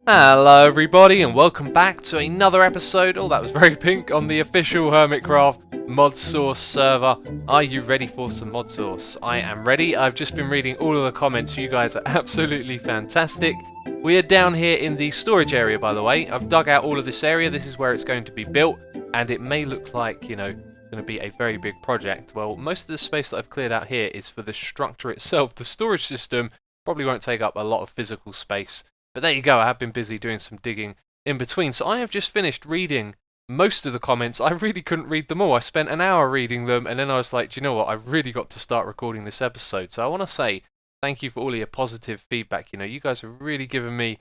Hello everybody and welcome back to another episode, that was very pink, on the official Hermitcraft Modsauce server. Are you ready for some Modsauce? I am ready. I've just been reading all of the comments. You guys are absolutely fantastic. We are down here in the storage area, by the way. I've dug out all of this area. This is where it's going to be built, and it may look like, going to be a very big project. Well, most of the space that I've cleared out here is for the structure itself. The storage system probably won't take up a lot of physical space. But there you go, I have been busy doing some digging in between. So I have just finished reading most of the comments. I really couldn't read them all. I spent an hour reading them, and then I was like, do you know what? I've really got to start recording this episode. So I want to say thank you for all of your positive feedback. You guys have really given me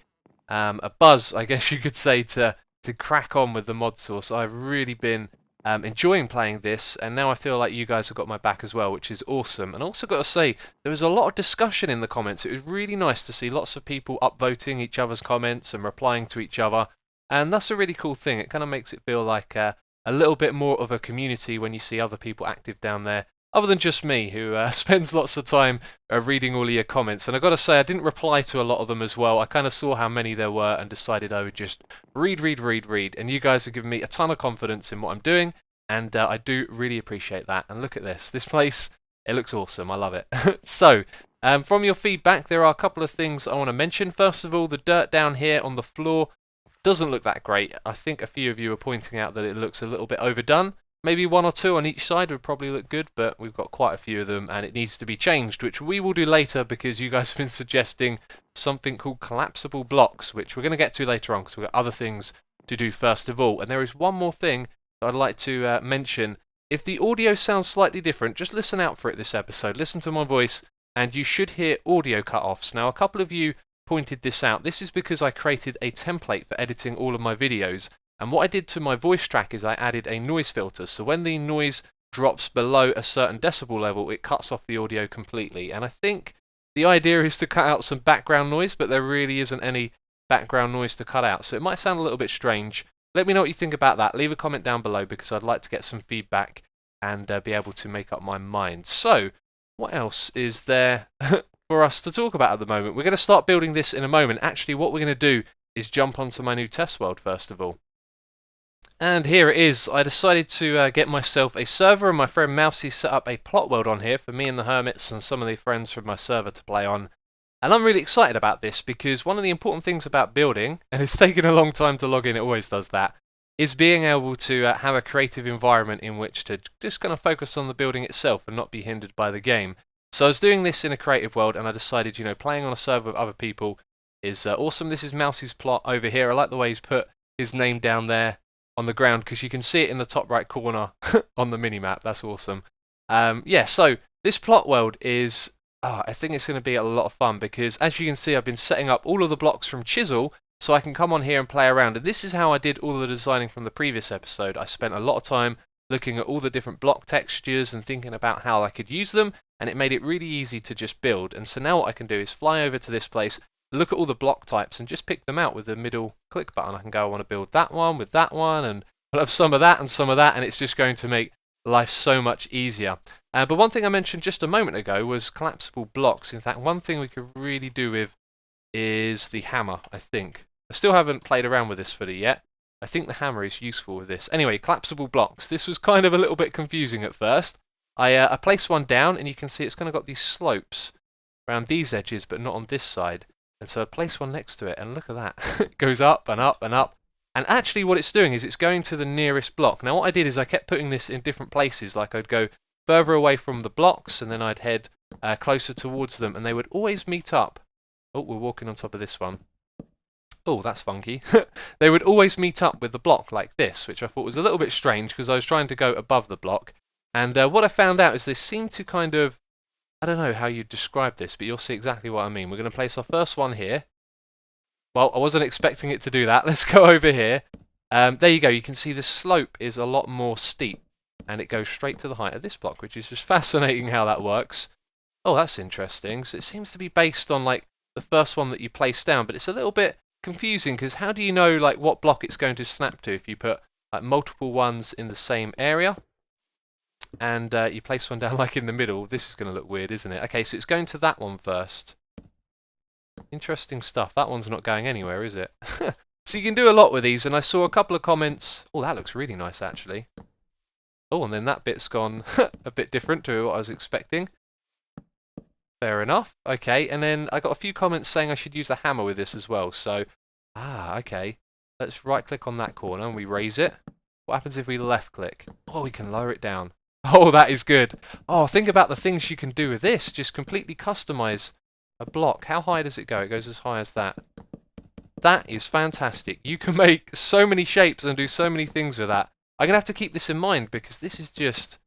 a buzz, I guess you could say, to crack on with the mod source. I've really been enjoying playing this, and now I feel like you guys have got my back as well, which is awesome. And also got to say, there was a lot of discussion in the comments. It was really nice to see lots of people upvoting each other's comments and replying to each other, and that's a really cool thing. It kind of makes it feel like a little bit more of a community when you see other people active down there, other than just me, who spends lots of time reading all of your comments. And I've got to say, I didn't reply to a lot of them as well. I kind of saw how many there were and decided I would just read. And you guys have given me a ton of confidence in what I'm doing, and I do really appreciate that. And look at this. This place, it looks awesome. I love it. So, from your feedback, there are a couple of things I want to mention. First of all, the dirt down here on the floor doesn't look that great. I think a few of you are pointing out that it looks a little bit overdone. Maybe one or two on each side would probably look good, but we've got quite a few of them and it needs to be changed, which we will do later because you guys have been suggesting something called collapsible blocks, which we're going to get to later on because we've got other things to do first of all. And there is one more thing that I'd like to mention. If the audio sounds slightly different, just listen out for it this episode. Listen to my voice and you should hear audio cut-offs. Now, a couple of you pointed this out. This is because I created a template for editing all of my videos. And what I did to my voice track is I added a noise filter. So when the noise drops below a certain decibel level, it cuts off the audio completely. And I think the idea is to cut out some background noise, but there really isn't any background noise to cut out. So it might sound a little bit strange. Let me know what you think about that. Leave a comment down below because I'd like to get some feedback and be able to make up my mind. So what else is there for us to talk about at the moment? We're going to start building this in a moment. Actually, what we're going to do is jump onto my new test world first of all. And here it is. I decided to get myself a server, and my friend Mousy set up a plot world on here for me and the Hermits and some of the friends from my server to play on. And I'm really excited about this because one of the important things about building, and it's taken a long time to log in, it always does that, is being able to have a creative environment in which to just kind of focus on the building itself and not be hindered by the game. So I was doing this in a creative world, and I decided, playing on a server with other people is awesome. This is Mousy's plot over here. I like the way he's put his name down there on the ground because you can see it in the top right corner on the minimap. That's awesome. Yeah, so this plot world is, I think it's going to be a lot of fun because as you can see, I've been setting up all of the blocks from Chisel so I can come on here and play around. And this is how I did all the designing from the previous episode. I spent a lot of time looking at all the different block textures and thinking about how I could use them, and it made it really easy to just build. And so now what I can do is fly over to this place, look at all the block types and just pick them out with the middle click button. I can go, I want to build that one with that one, and I'll have some of that and some of that, and it's just going to make life so much easier. But one thing I mentioned just a moment ago was collapsible blocks. In fact, one thing we could really do with is the hammer, I think. I still haven't played around with this fully yet. I think the hammer is useful with this. Anyway, collapsible blocks. This was kind of a little bit confusing at first. I placed one down, and you can see it's kind of got these slopes around these edges, but not on this side. And so I place one next to it, and look at that. It goes up and up and up. And actually what it's doing is it's going to the nearest block. Now what I did is I kept putting this in different places. Like I'd go further away from the blocks, and then I'd head closer towards them, and they would always meet up. Oh, we're walking on top of this one. Oh, that's funky. They would always meet up with the block like this, which I thought was a little bit strange because I was trying to go above the block. And what I found out is they seem to kind of, I don't know how you describe this, but you'll see exactly what I mean. We're going to place our first one here. Well, I wasn't expecting it to do that. Let's go over here. There you go. You can see the slope is a lot more steep, and it goes straight to the height of this block, which is just fascinating how that works. Oh, that's interesting. So it seems to be based on like the first one that you place down, but it's a little bit confusing because how do you know like what block it's going to snap to if you put like multiple ones in the same area? And you place one down like in the middle. This is going to look weird, isn't it? Okay, so it's going to that one first. Interesting stuff. That one's not going anywhere, is it? So you can do a lot with these, and I saw a couple of comments. Oh, that looks really nice, actually. Oh, and then that bit's gone a bit different to what I was expecting. Fair enough. Okay, and then I got a few comments saying I should use the hammer with this as well. So, okay. Let's right-click on that corner and we raise it. What happens if we left-click? Oh, we can lower it down. Oh, that is good. Oh, think about the things you can do with this. Just completely customize a block. How high does it go? It goes as high as that. That is fantastic. You can make so many shapes and do so many things with that. I'm going to have to keep this in mind because this is just...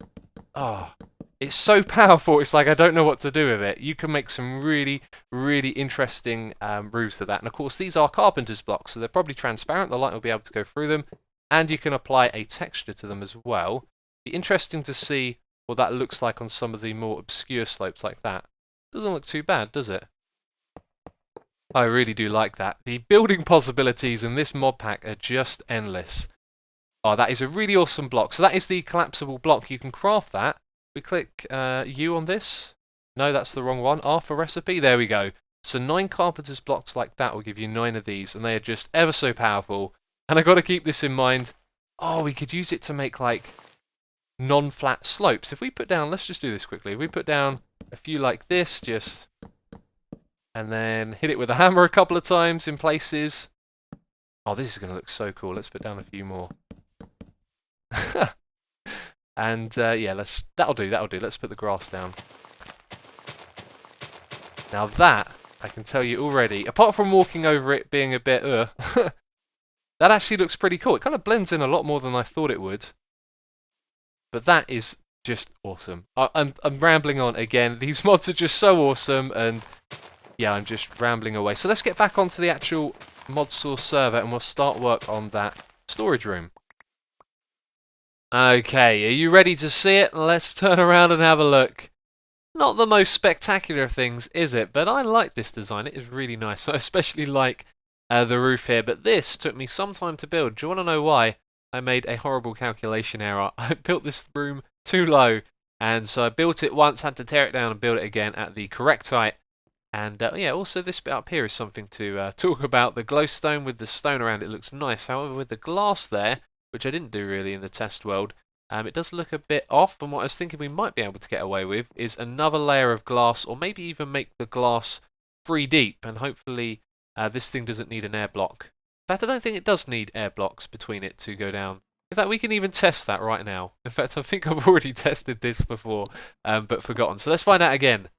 Oh, it's so powerful. It's like I don't know what to do with it. You can make some really, really interesting roofs with that. And of course, these are carpenter's blocks, so they're probably transparent. The light will be able to go through them. And you can apply a texture to them as well. Be interesting to see what that looks like on some of the more obscure slopes like that. Doesn't look too bad, does it? I really do like that. The building possibilities in this mod pack are just endless. Oh, that is a really awesome block. So that is the collapsible block. You can craft that. We click U on this. No, that's the wrong one. R for recipe. There we go. So 9 carpenter's blocks like that will give you 9 of these, and they are just ever so powerful. And I've got to keep this in mind. Oh, we could use it to make like non-flat slopes. If we put down, let's just do this quickly. If we put down a few like this, just... and then hit it with a hammer a couple of times in places. Oh, this is going to look so cool. Let's put down a few more. And yeah, that'll do. Let's put the grass down. Now that, I can tell you already, apart from walking over it being a bit that actually looks pretty cool. It kind of blends in a lot more than I thought it would. But that is just awesome. I'm rambling on again. These mods are just so awesome, and yeah, I'm just rambling away. So let's get back onto the actual Modsauce server, and we'll start work on that storage room. Okay, are you ready to see it? Let's turn around and have a look. Not the most spectacular of things, is it? But I like this design. It is really nice. I especially like the roof here. But this took me some time to build. Do you want to know why? I made a horrible calculation error. I built this room too low. And so I built it once, had to tear it down and build it again at the correct height. And yeah, also this bit up here is something to talk about. The glowstone with the stone around it looks nice. However, with the glass there, which I didn't do really in the test world, it does look a bit off. And what I was thinking we might be able to get away with is another layer of glass, or maybe even make the glass 3 deep. And hopefully this thing doesn't need an air block. In fact, I don't think it does need air blocks between it to go down. In fact, we can even test that right now. In fact, I think I've already tested this before, but forgotten. So let's find out again.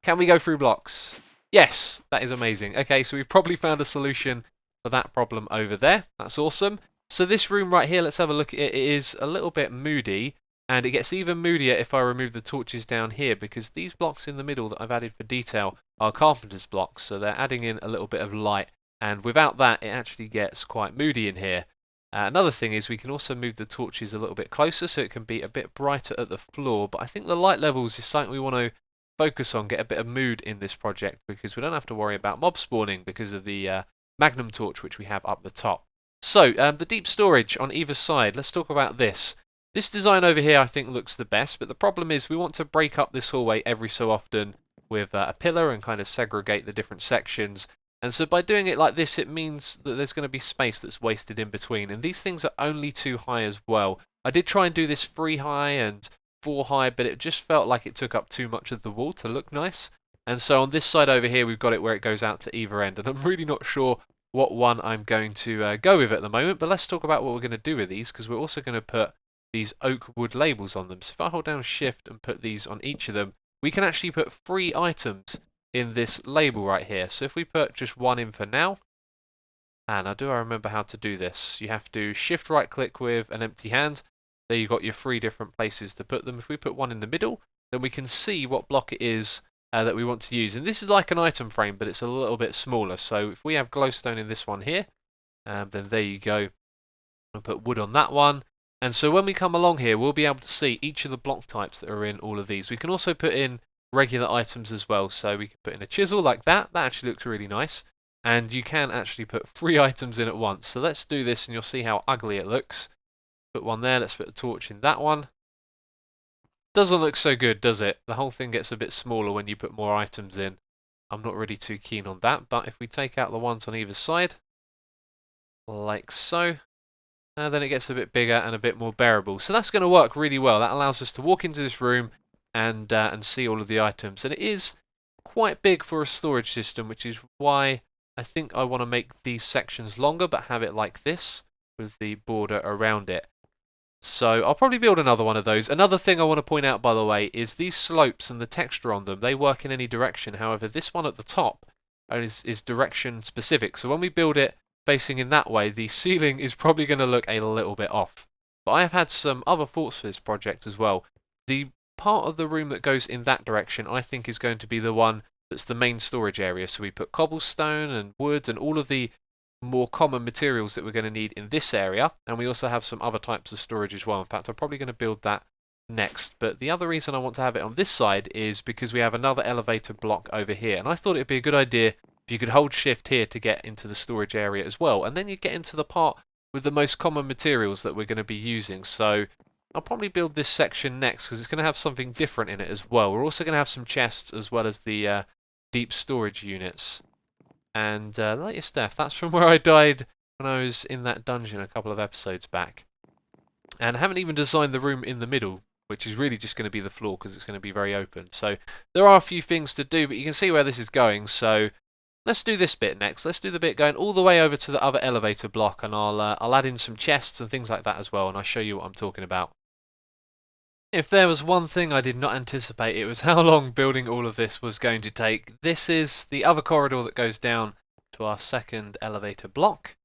Can we go through blocks? Yes, that is amazing. Okay, so we've probably found a solution for that problem over there. That's awesome. So this room right here, let's have a look at it. It is a little bit moody, and it gets even moodier if I remove the torches down here, because these blocks in the middle that I've added for detail are carpenter's blocks, so they're adding in a little bit of light, and without that it actually gets quite moody in here. Another thing is we can also move the torches a little bit closer so it can be a bit brighter at the floor, but I think the light levels is something we want to focus on, get a bit of mood in this project, because we don't have to worry about mob spawning because of the magnum torch which we have up the top. So, the deep storage on either side, let's talk about this. This design over here I think looks the best, but the problem is we want to break up this hallway every so often with a pillar and kind of segregate the different sections. And so by doing it like this, it means that there's going to be space that's wasted in between. And these things are only 2 high as well. I did try and do this 3 high and 4 high, but it just felt like it took up too much of the wall to look nice. And so on this side over here, we've got it where it goes out to either end. And I'm really not sure what one I'm going to go with at the moment. But let's talk about what we're going to do with these, because we're also going to put these oak wood labels on them. So if I hold down shift and put these on each of them, we can actually put 3 items in this label right here. So if we put just 1 in for now, and now do I remember how to do this? You have to shift right click with an empty hand. There you've got your 3 different places to put them. If we put 1 in the middle, then we can see what block it is that we want to use. And this is like an item frame, but it's a little bit smaller. So if we have glowstone in this one here, then there you go. I'll put wood on that one. And so when we come along here, we'll be able to see each of the block types that are in all of these. We can also put in regular items as well. So we can put in a chisel like that. That actually looks really nice. And you can actually put 3 items in at once. So let's do this and you'll see how ugly it looks. Put 1 there, let's put a torch in that one. Doesn't look so good, does it? The whole thing gets a bit smaller when you put more items in. I'm not really too keen on that, but if we take out the ones on either side, like so, then it gets a bit bigger and a bit more bearable. So that's going to work really well. That allows us to walk into this room and see all of the items. And it is quite big for a storage system, which is why I think I want to make these sections longer, but have it like this with the border around it. So I'll probably build another one of those. Another thing I want to point out, by the way, is these slopes and the texture on them. They work in any direction. However, this one at the top is direction specific. So when we build it facing in that way, the ceiling is probably going to look a little bit off. But I have had some other thoughts for this project as well. The part of the room that goes in that direction, I think, is going to be the one that's the main storage area. So we put cobblestone and wood and all of the more common materials that we're going to need in this area, and we also have some other types of storage as well. In fact, I'm probably going to build that next. But the other reason I want to have it on this side is because we have another elevator block over here, and I thought it'd be a good idea if you could hold shift here to get into the storage area as well, and then you get into the part with the most common materials that we're going to be using. So I'll probably build this section next because it's going to have something different in it as well. We're also going to have some chests as well as the deep storage units. And like your stuff, that's from where I died when I was in that dungeon a couple of episodes back. And I haven't even designed the room in the middle, which is really just going to be the floor because it's going to be very open. So there are a few things to do, but you can see where this is going. So let's do this bit next. Let's do the bit going all the way over to the other elevator block, and I'll add in some chests and things like that as well, and I'll show you what I'm talking about. If there was one thing I did not anticipate, it was how long building all of this was going to take. This is the other corridor that goes down to our second elevator block.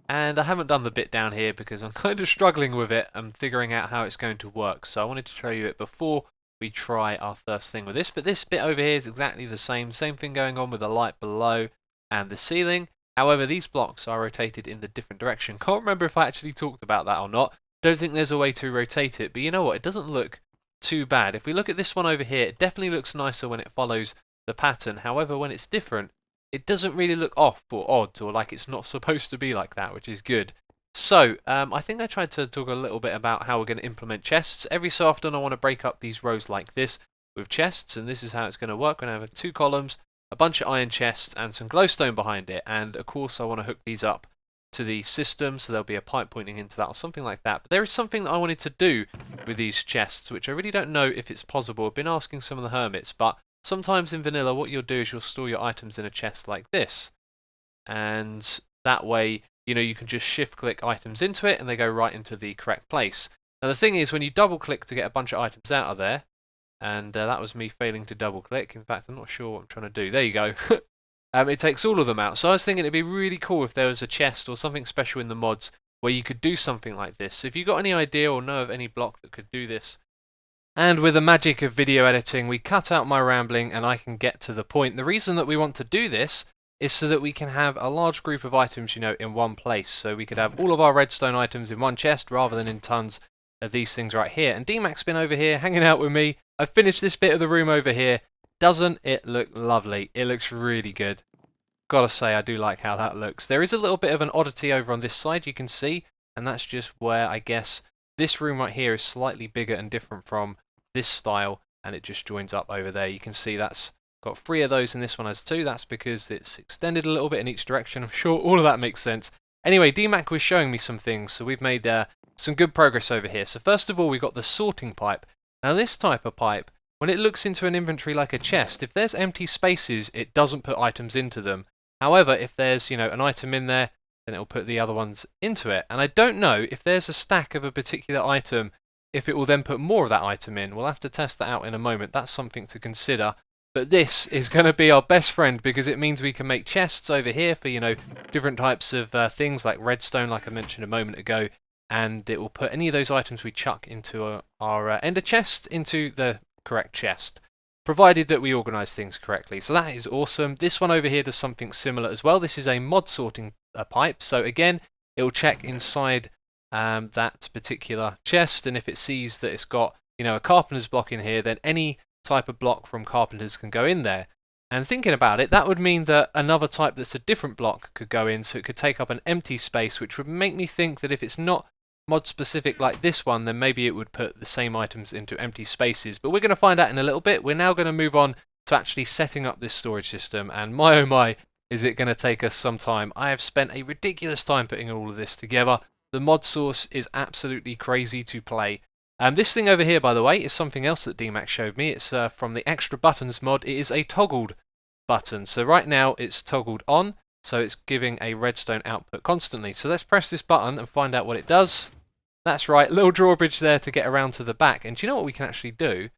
And I haven't done the bit down here because I'm kind of struggling with it and figuring out how it's going to work. So I wanted to show you it before we try our first thing with this. But this bit over here is exactly the same. Same thing going on with the light below and the ceiling. However, these blocks are rotated in the different direction. Can't remember if I actually talked about that or not. Don't think there's a way to rotate it, but you know what? It doesn't look too bad. If we look at this one over here, it definitely looks nicer when it follows the pattern. However, when it's different, it doesn't really look off or odd or like it's not supposed to be like that, which is good. So, I think I tried to talk a little bit about how we're going to implement chests. Every so often I want to break up these rows like this with chests, and this is how it's going to work. We're going to have 2 columns, a bunch of iron chests, and some glowstone behind it. And of course I want to hook these up to the system, so there'll be a pipe pointing into that or something like that. But there is something that I wanted to do with these chests, which I really don't know if it's possible. I've been asking some of the hermits, but sometimes in vanilla what you'll do is you'll store your items in a chest like this. And that way, you know, you can just shift click items into it and they go right into the correct place. Now the thing is, when you double click to get a bunch of items out of there, and that was me failing to double click. In fact, I'm not sure what I'm trying to do. There you go. It takes all of them out. So I was thinking it'd be really cool if there was a chest or something special in the mods where you could do something like this. So if you've got any idea or know of any block that could do this. And with the magic of video editing, we cut out my rambling and I can get to the point. The reason that we want to do this is so that we can have a large group of items, you know, in one place. So we could have all of our redstone items in one chest rather than in tons of these things right here. And DMAC's been over here hanging out with me. I've finished this bit of the room over here. Doesn't it look lovely? It looks really good. Gotta say, I do like how that looks. There is a little bit of an oddity over on this side, you can see, and that's just where I guess this room right here is slightly bigger and different from this style, and it just joins up over there. You can see that's got 3 of those and this one has 2. That's because it's extended a little bit in each direction. I'm sure all of that makes sense. Anyway, DMAC was showing me some things, so we've made some good progress over here. So first of all, we've got the sorting pipe. Now this type of pipe, when it looks into an inventory like a chest, if there's empty spaces, it doesn't put items into them. However, if there's, you know, an item in there, then it'll put the other ones into it. And I don't know if there's a stack of a particular item, if it will then put more of that item in. We'll have to test that out in a moment. That's something to consider. But this is going to be our best friend because it means we can make chests over here for, you know, different types of things like redstone, like I mentioned a moment ago. And it will put any of those items we chuck into our ender chest into the correct chest, provided that we organise things correctly. So that is awesome. This one over here does something similar as well. This is a mod sorting pipe. So again, it will check inside that particular chest, and if it sees that it's got, you know, a carpenter's block in here, then any type of block from carpenters can go in there. And thinking about it, that would mean that another type that's a different block could go in, so it could take up an empty space, which would make me think that if it's not mod specific like this one, then maybe it would put the same items into empty spaces. But we're going to find out in a little bit. We're now going to move on to actually setting up this storage system, and my oh my, is it going to take us some time. I have spent a ridiculous time putting all of this together. The mod source is absolutely crazy to play. This thing over here, by the way, is something else that DMAX showed me. It's from the extra buttons mod. It is a toggled button. So right now it's toggled on, so it's giving a redstone output constantly. So let's press this button and find out what it does. That's right, little drawbridge there to get around to the back. And do you know what we can actually do?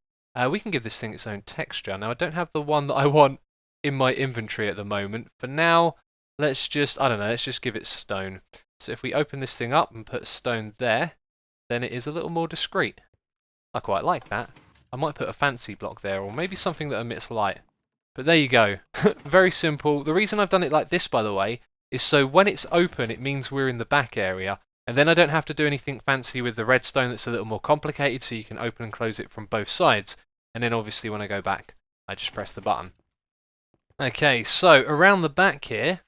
We can give this thing its own texture. Now I don't have the one that I want in my inventory at the moment. For now, let's just, I don't know, let's just give it stone. So if we open this thing up and put stone there, then it is a little more discreet. I quite like that. I might put a fancy block there, or maybe something that emits light. But there you go. Very simple. The reason I've done it like this, by the way, is so when it's open, it means we're in the back area. And then I don't have to do anything fancy with the redstone that's a little more complicated, so you can open and close it from both sides. And then obviously when I go back, I just press the button. Okay, so around the back here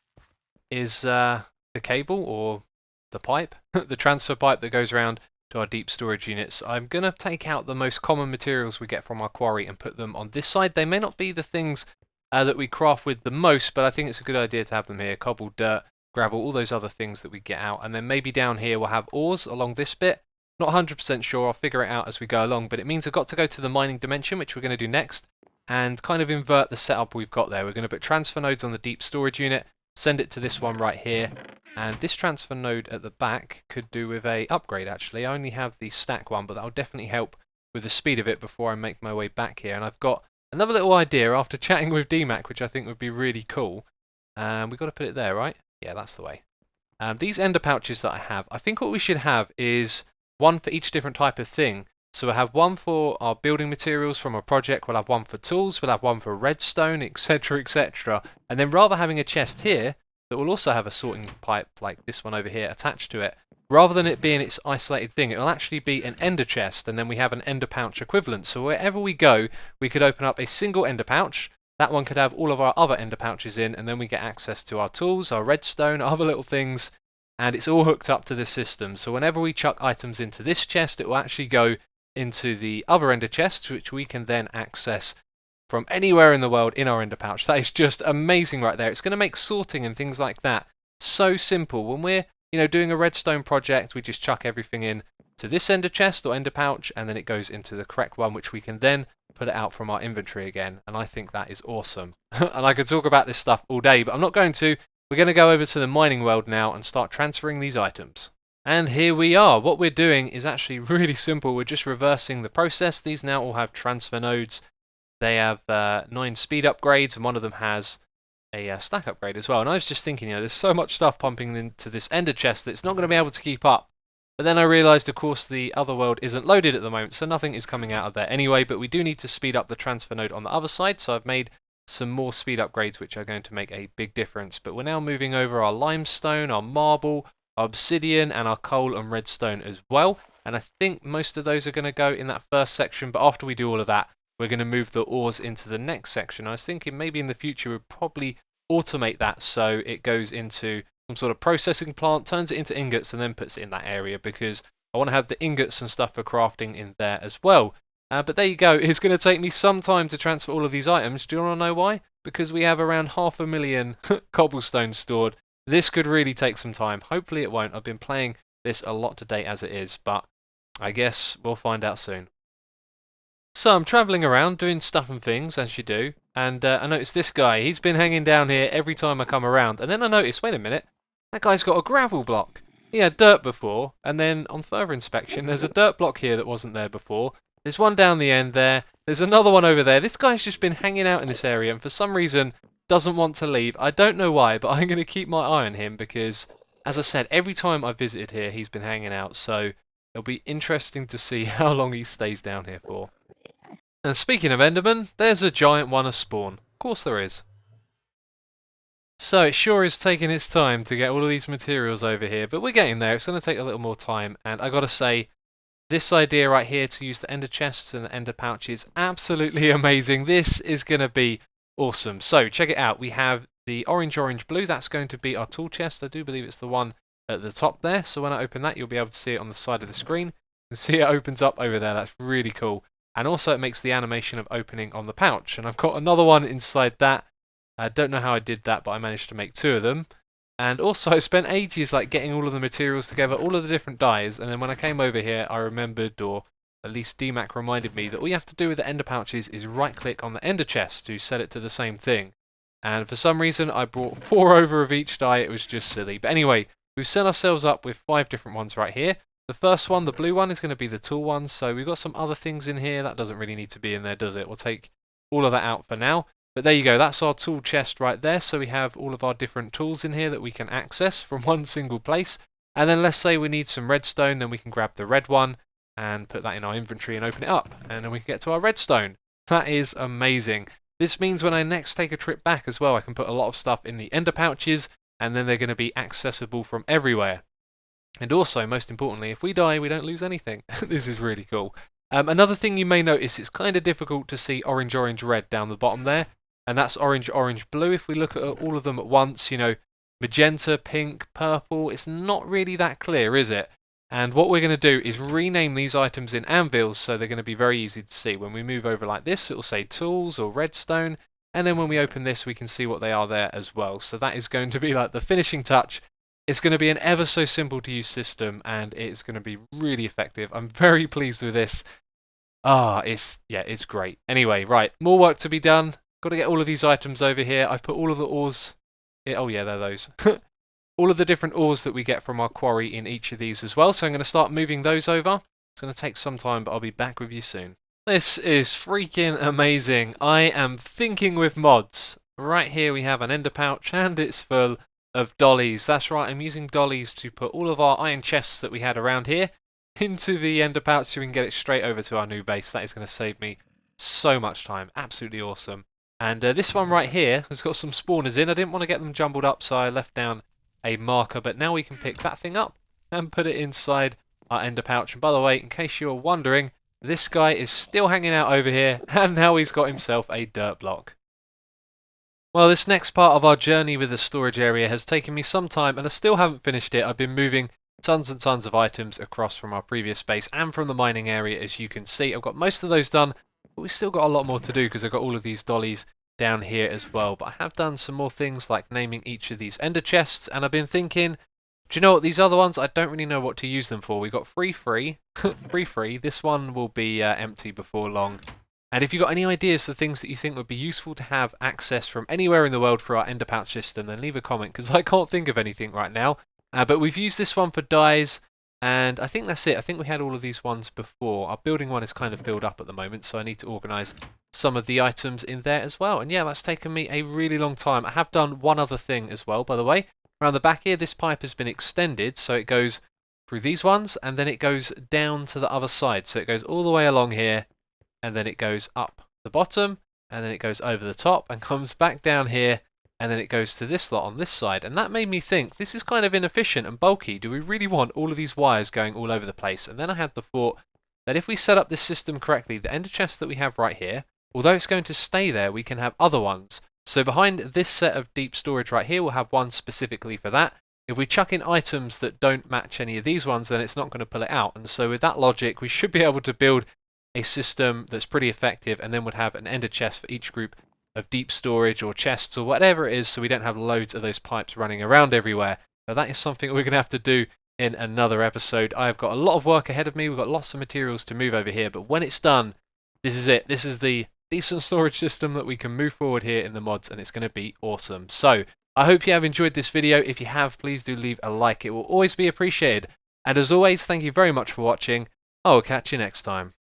is the cable, or the pipe, the transfer pipe that goes around to our deep storage units. I'm going to take out the most common materials we get from our quarry and put them on this side. They may not be the things that we craft with the most, but I think it's a good idea to have them here. Cobble, dirt, gravel, all those other things that we get out. And then maybe down here we'll have ores along this bit. Not 100% sure, I'll figure it out as we go along, but it means I've got to go to the mining dimension, which we're going to do next, and kind of invert the setup we've got there. We're going to put transfer nodes on the deep storage unit, send it to this one right here, and this transfer node at the back could do with a upgrade actually. I only have the stack one, but that'll definitely help with the speed of it before I make my way back here. And I've got another little idea after chatting with DMAC, which I think would be really cool. We've got to put it there, right? Yeah, that's the way. These ender pouches that I have, I think what we should have is one for each different type of thing. So we'll have one for our building materials from a project, we'll have one for tools, we'll have one for redstone, etc, etc. And then rather having a chest here that will also have a sorting pipe like this one over here attached to it, rather than it being its isolated thing, it will actually be an ender chest, and then we have an ender pouch equivalent. So wherever we go, we could open up a single ender pouch. That one could have all of our other ender pouches in, and then we get access to our tools, our redstone, other little things, and it's all hooked up to the system. So whenever we chuck items into this chest, it will actually go into the other ender chests, which we can then access from anywhere in the world in our ender pouch. That is just amazing right there. It's going to make sorting and things like that so simple. When we're doing a redstone project, we just chuck everything in to this ender chest or ender pouch, and then it goes into the correct one, which we can then put it out from our inventory again. And I think that is awesome. And I could talk about this stuff all day, but I'm not going to. We're going to go over to the mining world now and start transferring these items. And here we are. What we're doing is actually really simple. We're just reversing the process. These now all have transfer nodes. They have 9 speed upgrades, and one of them has a stack upgrade as well. And I was just thinking, there's so much stuff pumping into this ender chest that it's not going to be able to keep up. But then I realised, of course, the other world isn't loaded at the moment, so nothing is coming out of there anyway. But we do need to speed up the transfer node on the other side, so I've made some more speed upgrades, which are going to make a big difference. But we're now moving over our limestone, our marble, our obsidian, and our coal and redstone as well. And I think most of those are going to go in that first section, but after we do all of that, we're going to move the ores into the next section. I was thinking maybe in the future we'd probably automate that so it goes into some sort of processing plant, turns it into ingots, and then puts it in that area, because I want to have the ingots and stuff for crafting in there as well. But there you go. It's going to take me some time to transfer all of these items. Do you want to know why? Because we have around 500,000 cobblestone stored. This could really take some time. Hopefully it won't. I've been playing this a lot today as it is, but I guess we'll find out soon. So I'm travelling around doing stuff and things, as you do, and I noticed this guy. He's been hanging down here every time I come around, and then I noticed, wait a minute, that guy's got a gravel block. He had dirt before, and then on further inspection, there's a dirt block here that wasn't there before. There's one down the end there. There's another one over there. This guy's just been hanging out in this area, and for some reason doesn't want to leave. I don't know why, but I'm going to keep my eye on him because, as I said, every time I've visited here, he's been hanging out. So it'll be interesting to see how long he stays down here for. And speaking of Enderman, there's a giant one of spawn. Of course there is. So it sure is taking its time to get all of these materials over here, but we're getting there. It's going to take a little more time, and I got to say, this idea right here to use the ender chests and the ender pouches, absolutely amazing. This is going to be awesome. So check it out. We have the orange blue. That's going to be our tool chest. I do believe it's the one at the top there. So when I open that, you'll be able to see it on the side of the screen. You can see it opens up over there. That's really cool. and also it makes the animation of opening on the pouch. And I've got another one inside that. I don't know how I did that, but I managed to make 2 of them. And also I spent ages like getting all of the materials together, all of the different dyes, and then when I came over here I remembered, or at least DMAC reminded me, that all you have to do with the ender pouches is right click on the ender chest to set it to the same thing. And for some reason I brought 4 over of each dye. It was just silly. But anyway, we've set ourselves up with 5 different ones right here. The first one, the blue one, is going to be the tool one, so we've got some other things in here. That doesn't really need to be in there, does it? We'll take all of that out for now. But there you go, that's our tool chest right there. So we have all of our different tools in here that we can access from one single place. And then let's say we need some redstone, then we can grab the red one and put that in our inventory and open it up. And then we can get to our redstone. That is amazing. This means when I next take a trip back as well, I can put a lot of stuff in the ender pouches, and then they're going to be accessible from everywhere. And also, most importantly, if we die, we don't lose anything. This is really cool. Another thing you may notice, it's kind of difficult to see orange, orange, red down the bottom there. And that's orange, orange, blue. If we look at all of them at once, you know, magenta, pink, purple, it's not really that clear, is it? And what we're going to do is rename these items in anvils so they're going to be very easy to see. When we move over like this, it will say tools or redstone. And then when we open this, we can see what they are there as well. So that is going to be like the finishing touch. It's going to be an ever so simple to use system, and it's going to be really effective. I'm very pleased with this. It's great. Anyway, right, more work to be done. Got to get all of these items over here. I've put all of the ores. Oh yeah, they're those. All of the different ores that we get from our quarry in each of these as well. So I'm going to start moving those over. It's going to take some time, but I'll be back with you soon. This is freaking amazing. I am thinking with mods. Right here we have an ender pouch, and it's full of dollies. That's right, I'm using dollies to put all of our iron chests that we had around here into the ender pouch so we can get it straight over to our new base. That is going to save me so much time. Absolutely awesome. And this one right here has got some spawners in. I didn't want to get them jumbled up, so I left down a marker, but now we can pick that thing up and put it inside our ender pouch. And by the way, in case you're wondering, this guy is still hanging out over here, and now he's got himself a dirt block. Well, this next part of our journey with the storage area has taken me some time, and I still haven't finished it. I've been moving tons and tons of items across from our previous base and from the mining area, as you can see. I've got most of those done, but we've still got a lot more to do because I've got all of these dollies down here as well. But I have done some more things like naming each of these ender chests, and I've been thinking, do you know what, these other ones, I don't really know what to use them for. We got free. This one will be empty before long. And if you've got any ideas for things that you think would be useful to have access from anywhere in the world for our ender pouch system, then leave a comment, because I can't think of anything right now. But we've used this one for dyes, and I think that's it. I think we had all of these ones before. Our building one is kind of filled up at the moment, so I need to organise some of the items in there as well. And yeah, that's taken me a really long time. I have done one other thing as well, by the way. Around the back here, this pipe has been extended, so it goes through these ones, and then it goes down to the other side. So it goes all the way along here, and then it goes up the bottom, and then it goes over the top, and comes back down here, and then it goes to this lot on this side. And that made me think, this is kind of inefficient and bulky. Do we really want all of these wires going all over the place? And then I had the thought that if we set up this system correctly, the ender chest that we have right here, although it's going to stay there, we can have other ones. So behind this set of deep storage right here, we'll have one specifically for that. If we chuck in items that don't match any of these ones, then it's not going to pull it out. And so with that logic, we should be able to build a system that's pretty effective, and then would have an ender chest for each group of deep storage or chests or whatever it is, so we don't have loads of those pipes running around everywhere. But that is something we're going to have to do in another episode. I've got a lot of work ahead of me. We've got lots of materials to move over here, but when it's done, this is it. This is the decent storage system that we can move forward here in the mods, and it's going to be awesome. So I hope you have enjoyed this video. If you have, please do leave a like. It will always be appreciated. And as always, thank you very much for watching. I will catch you next time.